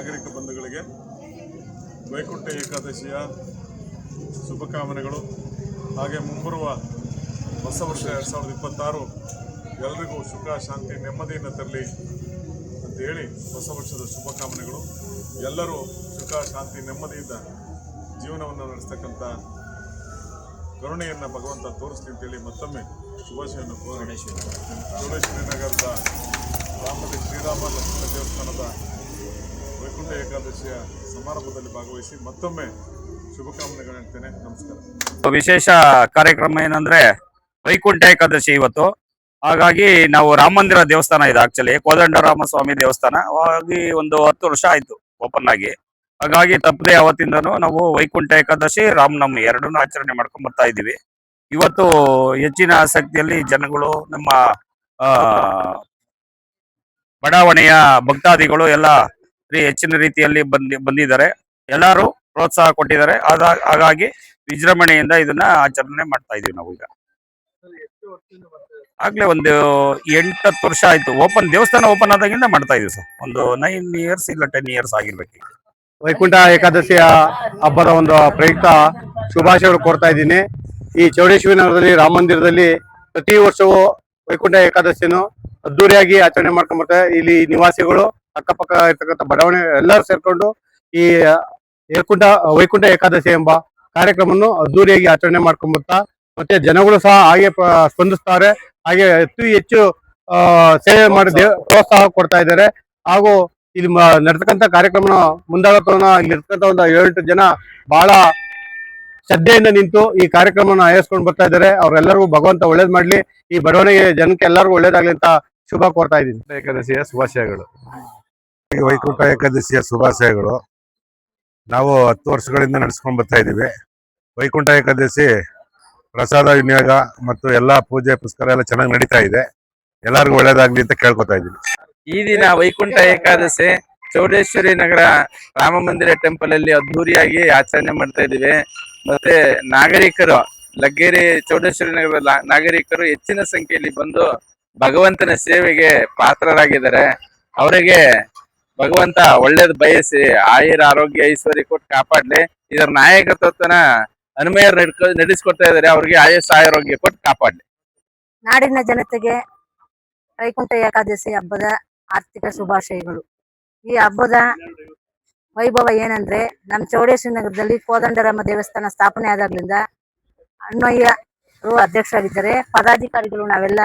ನಾಗರಿಕ ಬಂಧುಗಳಿಗೆ ವೈಕುಂಠ ಏಕಾದಶಿಯ ಶುಭಕಾಮನೆಗಳು. ಹಾಗೆ ಮುಂಬರುವ ಹೊಸ ವರ್ಷ 2026 ಎಲ್ಲರಿಗೂ ಸುಖ, ಶಾಂತಿ, ನೆಮ್ಮದಿಯನ್ನು ತರಲಿ ಅಂತೇಳಿ ಹೊಸ ವರ್ಷದ ಶುಭಕಾಮನೆಗಳು. ಎಲ್ಲರೂ ಸುಖ, ಶಾಂತಿ, ನೆಮ್ಮದಿಯಿಂದ ಜೀವನವನ್ನು ನಡೆಸ್ತಕ್ಕಂಥ ಕರುಣೆಯನ್ನು ಭಗವಂತ ತೋರಿಸ್ಲಿ ಅಂತೇಳಿ ಮತ್ತೊಮ್ಮೆ ಶುಭಾಶಯವನ್ನು ಚೌಡೇಶ್ವರಿ ನಗರದ ಶ್ರೀರಾಮ ಲಕ್ಷ್ಮಣ ದೇವಸ್ಥಾನದ ವೈಕುಂಠ ಏಕಾದಶಿಯ ಸಮಾರಂಭದಲ್ಲಿ ಭಾಗವಹಿಸಿ ಮತ್ತೊಮ್ಮೆ ಶುಭಕಾಮನೆಗಳು ಹೇಳ್ತೇನೆ. ನಮಸ್ಕಾರ. ವಿಶೇಷ ಕಾರ್ಯಕ್ರಮ ಏನಂದ್ರೆ ವೈಕುಂಠ ಏಕಾದಶಿ ಇವತ್ತು. ಹಾಗಾಗಿ ನಾವು ರಾಮ ಮಂದಿರ ದೇವಸ್ಥಾನ ಇದೆ, ಆಕ್ಚುಲಿ ಕೋದಂಡರಾಮಸ್ವಾಮಿ ದೇವಸ್ಥಾನ. ಹಾಗಾಗಿ ಒಂದು 10 ವರ್ಷ ಆಯ್ತು ಓಪನ್ ಆಗಿ. ಹಾಗಾಗಿ ತಪ್ಪದೆ ಅವತ್ತಿಂದನೂ ನಾವು ವೈಕುಂಠ ಏಕಾದಶಿ, ರಾಮನವಮಿ ಎರಡನ್ನೂ ಆಚರಣೆ ಮಾಡ್ಕೊಂಡ್ ಬರ್ತಾ ಇದ್ದೀವಿ. ಇವತ್ತು ಹೆಚ್ಚಿನ ಆಸಕ್ತಿಯಲ್ಲಿ ಜನಗಳು, ನಮ್ಮ ಬಡಾವಣೆಯ ಭಕ್ತಾದಿಗಳು ಎಲ್ಲ ಹೆಚ್ಚಿನ ರೀತಿಯಲ್ಲಿ ಬಂದಿದ್ದಾರೆ. ಎಲ್ಲರೂ ಪ್ರೋತ್ಸಾಹ ಕೊಟ್ಟಿದ್ದಾರೆ. ಹಾಗಾಗಿ ವಿಜೃಂಭಣೆಯಿಂದ ಇದನ್ನ ಆಚರಣೆ ಮಾಡ್ತಾ ಇದೀವಿ ನಾವು. ಈಗ ಆಗ್ಲೇ ಒಂದು 8-10 ವರ್ಷ ಆಯ್ತು ದೇವಸ್ಥಾನ ಓಪನ್ ಆದಾಗಿಂದ ಮಾಡ್ತಾ ಇದೀವಿ ಸರ್. ಒಂದು 9 ಇಯರ್ಸ್ ಇಲ್ಲ 10 ಇಯರ್ಸ್ ಆಗಿರ್ಬೇಕು. ವೈಕುಂಠ ಏಕಾದಶಿಯ ಹಬ್ಬದ ಒಂದು ಪ್ರಯುಕ್ತ ಶುಭಾಶಯಗಳು ಕೋರ್ತಾ ಇದ್ದೀನಿ. ಈ ಚೌಡೇಶ್ವರಿ ನಗರದಲ್ಲಿ ರಾಮ ಮಂದಿರದಲ್ಲಿ ಪ್ರತಿ ವರ್ಷವೂ ವೈಕುಂಠ ಏಕಾದಶಿಯನ್ನು ಅದ್ದೂರಿಯಾಗಿ ಆಚರಣೆ ಮಾಡ್ಕೊಂಡ್ ಬರ್ತಾರೆ. ಇಲ್ಲಿ ನಿವಾಸಿಗಳು, ಅಕ್ಕಪಕ್ಕ ಇರ್ತಕ್ಕಂಥ ಬಡಾವಣೆ ಎಲ್ಲರೂ ಸೇರ್ಕೊಂಡು ಈ ವೈಕುಂಠ ಏಕಾದಶಿ ಎಂಬ ಕಾರ್ಯಕ್ರಮವನ್ನು ಅದ್ದೂರಿಯಾಗಿ ಆಚರಣೆ ಮಾಡ್ಕೊಂಡ್ ಬರ್ತಾ, ಮತ್ತೆ ಜನಗಳು ಸಹ ಹಾಗೆ ಸ್ಪಂದಿಸ್ತಾರೆ. ಹಾಗೆ ಹೆಚ್ಚು ಸೇವೆ ಮಾಡಿ ಪ್ರೋತ್ಸಾಹ ಕೊಡ್ತಾ ಇದ್ದಾರೆ. ಹಾಗೂ ಇಲ್ಲಿ ನಡೆತಕ್ಕಂಥ ಕಾರ್ಯಕ್ರಮ ಮುಂದಾಗತನ ಇಲ್ಲಿ ಇರ್ತಕ್ಕಂಥ ಒಂದು 7-8 ಜನ ಬಹಳ ಶ್ರದ್ಧೆಯಿಂದ ನಿಂತು ಈ ಕಾರ್ಯಕ್ರಮವನ್ನು ಆಯೋಜಿಸ್ಕೊಂಡು ಬರ್ತಾ ಇದ್ದಾರೆ. ಅವರೆಲ್ಲರಿಗೂ ಭಗವಂತ ಒಳ್ಳೇದ್ ಮಾಡ್ಲಿ, ಈ ಬಡವಣಿಗೆ ಜನಕ್ಕೆ ಎಲ್ಲರಿಗೂ ಒಳ್ಳೇದಾಗ್ಲಿ ಅಂತ ಶುಭ ಕೋರ್ತಾ ಇದ್ದೀನಿ. ಏಕಾದಶಿಯ ಶುಭಾಶಯಗಳು. ವೈಕುಂಠ ಏಕಾದಶಿಯ ಶುಭಾಶಯಗಳು. ನಾವು 10 ವರ್ಷಗಳಿಂದ ನಡೆಸ್ಕೊಂಡು ಬರ್ತಾ ಇದ್ದೀವಿ. ವೈಕುಂಠ ಏಕಾದಶಿ ಪ್ರಸಾದ ವಿನಿಯೋಗ ಮತ್ತು ಎಲ್ಲಾ ಪೂಜೆ ಪುಸ್ಕಾರ ಎಲ್ಲ ಚೆನ್ನಾಗಿ ನಡೀತಾ ಇದೆ. ಎಲ್ಲರಿಗೂ ಒಳ್ಳೇದಾಗ್ಲಿ ಅಂತ ಕೇಳ್ಕೊತಾ ಇದ್ದೀನಿ. ಈ ದಿನ ವೈಕುಂಠ ಏಕಾದಶಿ ಚೌಡೇಶ್ವರಿ ನಗರ ರಾಮ ಮಂದಿರ ಟೆಂಪಲ್ ಅಲ್ಲಿ ಅದ್ದೂರಿಯಾಗಿ ಆಚರಣೆ ಮಾಡ್ತಾ ಇದೀವಿ. ಮತ್ತೆ ನಾಗರಿಕರು, ಲಗ್ಗೆರೆ ಚೌಡೇಶ್ವರಿ ನಗರದ ನಾಗರಿಕರು ಹೆಚ್ಚಿನ ಸಂಖ್ಯೆಯಲ್ಲಿ ಬಂದು ಭಗವಂತನ ಸೇವೆಗೆ ಪಾತ್ರರಾಗಿದ್ದಾರೆ. ಅವರಿಗೆ ಭಗವಂತ ಒಳ್ಳೇದ್ ಬಯಸಿ ಆಯುರ ಆರೋಗ್ಯ ಐಶ್ವರ್ಯ ಕೊಟ್ಟು ಕಾಪಾಡ್ಲಿ. ಇದರ ನಾಯಕತ್ವನ ಅನುಮಯರು ನಡೆಸ್ಕೊಡ್ತಾ ಇದ್ದಾರೆ. ಅವ್ರಿಗೆ ಆಯುಷ್ ಆರೋಗ್ಯ ಕೊಟ್ಟು ಕಾಪಾಡ್ಲಿ. ನಾಡಿನ ಜನತೆಗೆ ವೈಕುಂಠ ಏಕಾದಶಿ ಹಬ್ಬದ ಆರ್ಥಿಕ ಶುಭಾಶಯಗಳು. ಈ ಹಬ್ಬದ ವೈಭವ ಏನಂದ್ರೆ, ನಮ್ಮ ಚೌಡೇಶ್ವರಿ ನಗರದಲ್ಲಿ ಕೋದಂಡರಾಮ ದೇವಸ್ಥಾನ ಸ್ಥಾಪನೆ ಆದಾಗ್ಲಿಂದ ಅಣ್ಣಯ್ಯರು ಅಧ್ಯಕ್ಷರಾಗಿದ್ದಾರೆ. ಪದಾಧಿಕಾರಿಗಳು ನಾವೆಲ್ಲ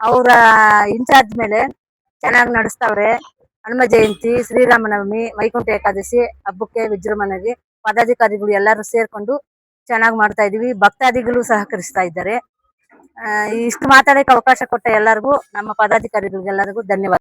ಅವರ ಇನ್ಚಾರ್ಜ್ ಮೇಲೆ ಚೆನ್ನಾಗಿ ನಡೆಸ್ತಾವ್ರೆ. ಹನುಮ ಜಯಂತಿ, ಶ್ರೀರಾಮನವಮಿ, ವೈಕುಂಠ ಏಕಾದಶಿ ಹಬ್ಬಕ್ಕೆ ವಿಜೃಂಭಣೆಗೆ ಪದಾಧಿಕಾರಿಗಳು ಎಲ್ಲರೂ ಸೇರ್ಕೊಂಡು ಚೆನ್ನಾಗಿ ಮಾಡ್ತಾ ಇದೀವಿ. ಭಕ್ತಾದಿಗಳು ಸಹಕರಿಸ್ತಾ ಇದ್ದಾರೆ. ಇಷ್ಟು ಮಾತಾಡಕ್ಕೆ ಅವಕಾಶ ಕೊಟ್ಟ ಎಲ್ಲರಿಗೂ, ನಮ್ಮ ಪದಾಧಿಕಾರಿಗಳಿಗೆಲ್ಲರಿಗೂ ಧನ್ಯವಾದ.